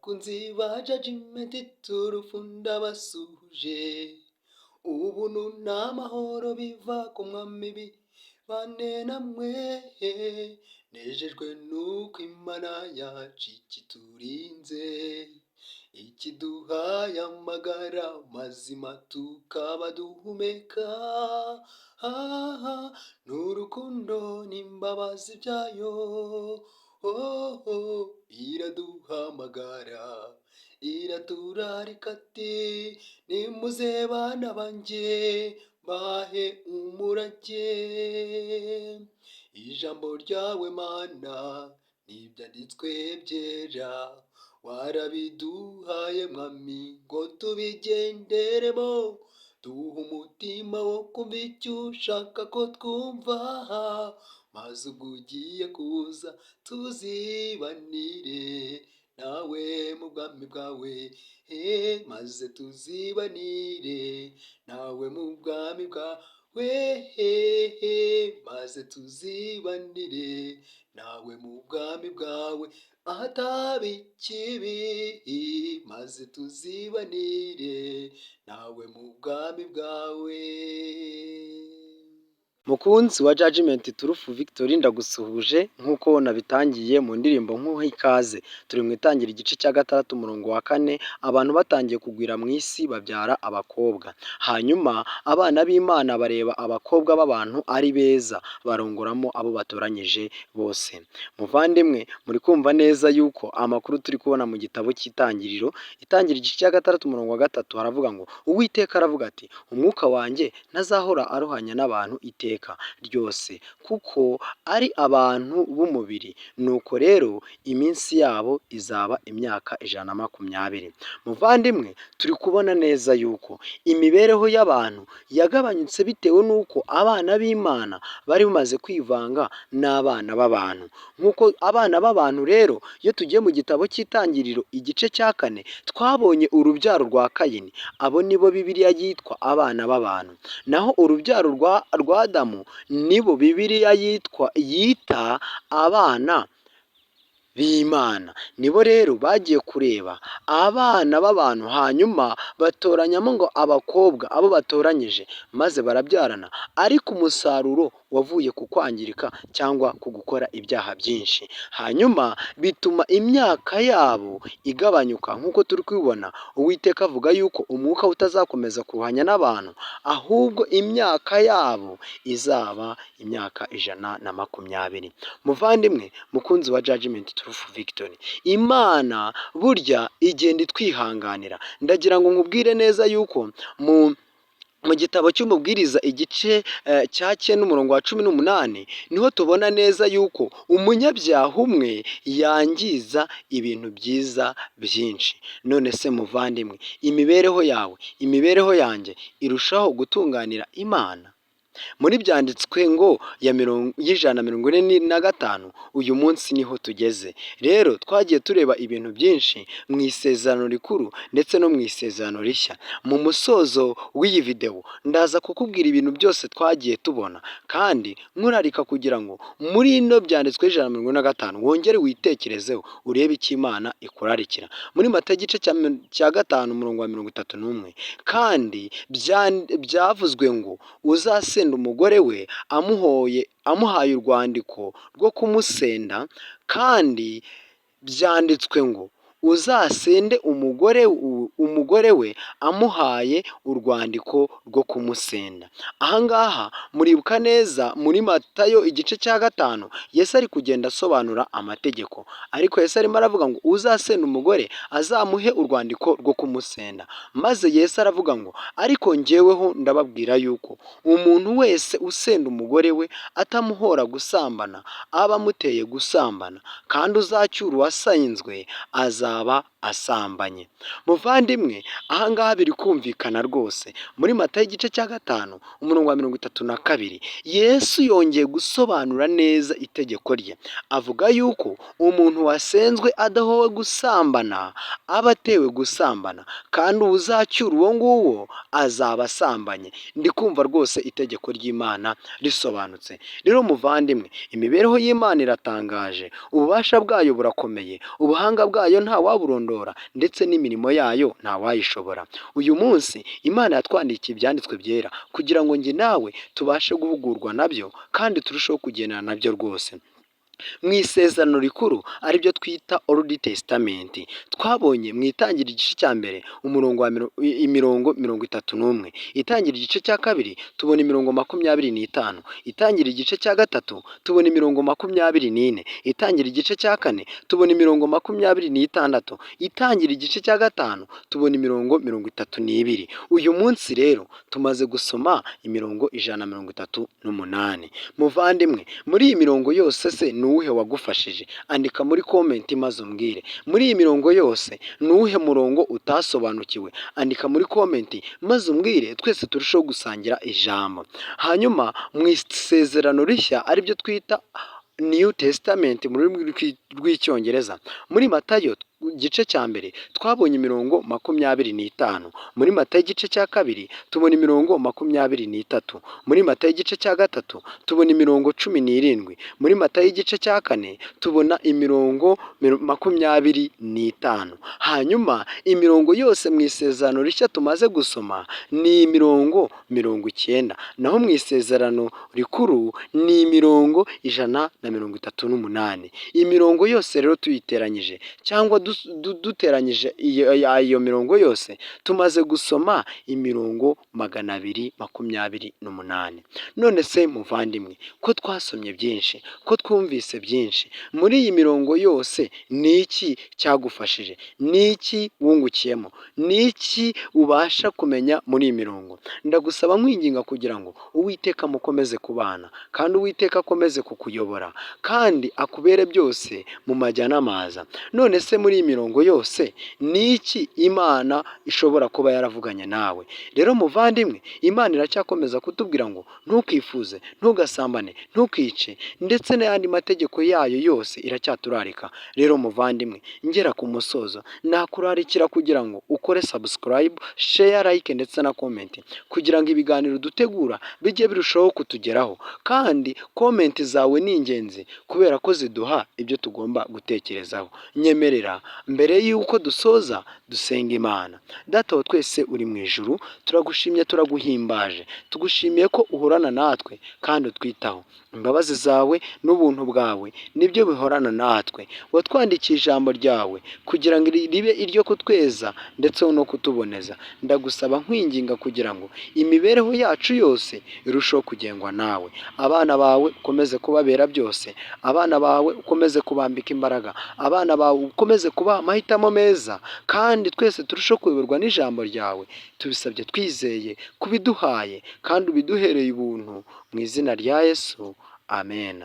bakunzi ba Judgment turufunda basuje, ubuntu n'amahoro biva ku mwami bane namwe, nejejwe nuko Imana yacu ikiturinze, ikiduhaye amagara mazima tukaba duhumeka, n'urukundo n'imbabazi byayo, iraduhamagara iraturarika ati nimuze bana banjye bahe umurage, ijambo ryawe Mana n'ibyanditswe byera warabiduhaye mwami ngo tubigenderemo, duha umutima wo kumva icyo ushaka ko twumva, maze ubwo ugiye kuza tuzibanire nawe mu bwami bwawe, maze tuzibanire nawe mu bwami bwawe, maze tuzibanire nawe mu bwami bwawe ahataba ikibi, maze tuzibanire nawe mu bwami bwawe. Mukunzi wa Judgment Turufu Victory ndagusuhuje nk'uko nabitangiye mu ndirimbo nk'uha ikaze. Turi mu itangira igice cya 6 umurongo wa 4, abantu batangiye kugwira mu isi babyara abakobwa. Hanyuma abana b'Imana bareba abakobwa b'abantu ari beza, barongoramo abo batoranyije bose. Muvandimwe, muri kumva neza yuko amakuru turi kubona mu gitabo cy'Itangiriro, itangira igice cya 6 umurongo wa 3 haravuga ngo Uwiteka aravuga ati umwuka wanjye ntazahora aruhanya n'abantu iteka ryose, kuko ari abantu b'umubiri, nuko rero iminsi yabo izaba imyaka 120. Muvandimwe, turi kubona neza yuko imibereho y'abantu yagabanyutse bitewe n'uko abana b'Imana bari bamaze kwivanga n'abana b'abantu. Nk'uko abana b'abantu rero, iyo tugiye mu gitabo cy'Itangiriro igice cya 4 twabonye urubyaro rwa Kayini, abo nibo Bibiliya yitwa abana b'abantu, naho urubyaro rwa Adamu nibo Bibiliya yita abana b'Imana. Nibo rero bagiye kureba abana b'abantu, hanyuma batoranyamo ngo abakobwa abo batoranyije, maze barabyarana, ariko umusaruro wavuye ku kwangirika cyangwa ku gukora ibyaha byinshi, hanyuma bituma imyaka yabo igabanyuka. Nk'uko turi kubibona, Uwiteka avuga yuko umwuka utazakomeza kuruhanya n'abantu, ahubwo imyaka yabo izaba imyaka 120. Muvandimwe mukunzi wa Judgment Turufu Victory, Imana burya igenda itwihanganira. Ndagira ngo nkubwire neza yuko mu gitabo cy'Umubwiriza igice cya 9 umurongo wa 18 niho tubona neza yuko umunyabyaha umwe yangiza ibintu byiza byinshi. None se muvandimwe, imibereho yawe, imibereho yanjye irushaho gutunganira Imana? Muri byanditswe ngo ya 145 uyu munsi niho tugeze. Rero twagiye tureba ibintu byinshi mu isezerano rikuru ndetse no mu isezerano rishya. Mu musozo w'iyi video ndaza kukubwira ibintu byose twagiye tubona, kandi nkurarika kugira ngo muri ino byanditswe 145 wongere witekerezeho urebe icyo Imana ikurarikira. Muri Matayo igice cya 5 umurongo wa 31, kandi byavuzwe ngo uzasenda umugore we amuhaye urwandiko rwo kumusenda, kandi byanditswe ngo uzasende umugore we amuhaye urwandiko rwo kumusenda. Ahangaha muribuka neza muri Matayo igice cya 5 Yesu ari kugenda asobanura amategeko, ariko Yesu arimo aravuga ngo uzasenda umugore azamuhe urwandiko rwo kumusenda, maze Yesu aravuga ngo ariko njyeweho ndababwira yuko umuntu wese usenda umugore we atamuhora gusambana aba amuteye gusambana, kandi uzacyura uwasanzwe azaba asambanye. Muvandimwe, ahangaha biri kumvikana rwose. Muri Matayo igice cya 5 umurongo wa 32 Yesu yongeye gusobanura neza itegeko rye, avuga yuko umuntu wasenzwe adahowe gusambana aba atewe gusambana, kandi uzacyura uwo nguwo azaba asambanye. Ndi kumva rwose itegeko ry'Imana risobanutse. Rero muvandimwe, imibereho y'Imana iratangaje, ububasha bwayo burakomeye, ubuhanga bwayo nta ntawaburondora ndetse n'imirimo yayo ntawayishobora. Uyu munsi Imana yatwandikiye ibyanditswe byera kugira ngo njye nawe tubashe guhugurwa nabyo kandi turusheho kugendana nabyo rwose. Mu isezerano rikuru aribyo twita Old Testament, twabonye mu itangira igice cya mbere imirongo 31, itangira igice cya kabiri tubona imirongo 25, itangira igice cya gatatu tubona imirongo 24, itangira igice cya kane tubona imirongo 26, itangira igice cya gatanu tubona imirongo 32. Uyu munsi rero tumaze gusoma imirongo 138. Muvandimwe, muri iyi mirongo yose se ni uwuhe wagufashije? Andika muri komenti maze umbwire. Muri iyi mirongo yose ni uwuhe murongo utasobanukiwe? Andika muri komenti maze umbwire, twese turusheho gusangira ijambo. Hanyuma mu isezerano rishya aribyo twita New Testament mu rurimi rw'icyongereza, muri Matayo igice cya mbere twabonye imirongo 25, muri Matayo igice cya kabiri tubona imirongo 23, muri Matayo igice cya gatatu tubona imirongo 17, muri Matayo igice cya kane tubona imirongo 25. Hanyuma imirongo yose mu isezerano rishya tumaze gusoma ni imirongo 90, naho mu isezerano rikuru ni imirongo 138. Imirongo yose rero tuyiteranyije cyangwa duteranyije iyo mirongo yose tumaze gusoma imirongo 228. None se muvandimwe, ko twasomye byinshi, ko twumvise byinshi, muri iyi mirongo yose ni iki cyagufashije? Ni iki wungukiyemo? Ni iki ubasha kumenya muri iyi mirongo? Ndagusaba nkwinginga kugira ngo Uwiteka mukomeze kubana kandi Uwiteka akomeze kukuyobora kandi akubere byose mu majya n'amaza. None se muri iyi mirongo yose ni iki Imana ishobora kuba yaravuganye nawe? Rero muvandimwe, Imana iracyakomeza kutubwira ngo ntukifuze, ntugasambane, ntukice ndetse n'ayandi mategeko yayo yose iracyaturarika. Rero muvandimwe, ngera ku musozo nakurarikira kugira ngo ukore subscribe, share, like ndetse na comment kugira ngo ibiganiro dutegura bijye birushaho kutugeraho, kandi comment zawe ni ingenzi kubera ko ziduha ibyo tugomba gutekerezaho. Nyemerera mbere y'uko dusoza dusenga Imana. Data wa twese uri mu ijuru, turagushimye, turaguhimbaje, tugushimiye ko uhorana natwe kandi utwitaho. Imbabazi zawe n'ubuntu bwawe nibyo bihorana natwe. Watwandikiye ijambo ryawe kugira ngo ribe iryo kutweza ndetse no kutuboneza. Ndagusaba nkwinginga kugira ngo imibereho yacu yose irusheho kugengwa nawe. Abana bawe ukomeze kubabera byose, abana bawe ukomeze kubambika imbaraga, abana bawe ukomeze kubaha amahitamo meza, kandi twese turusheho kuyoborwa n'ijambo ryawe. Tubisabye twizeye kubiduhaye kandi ubiduhereye ubuntu, mu izina rya Yesu, amen.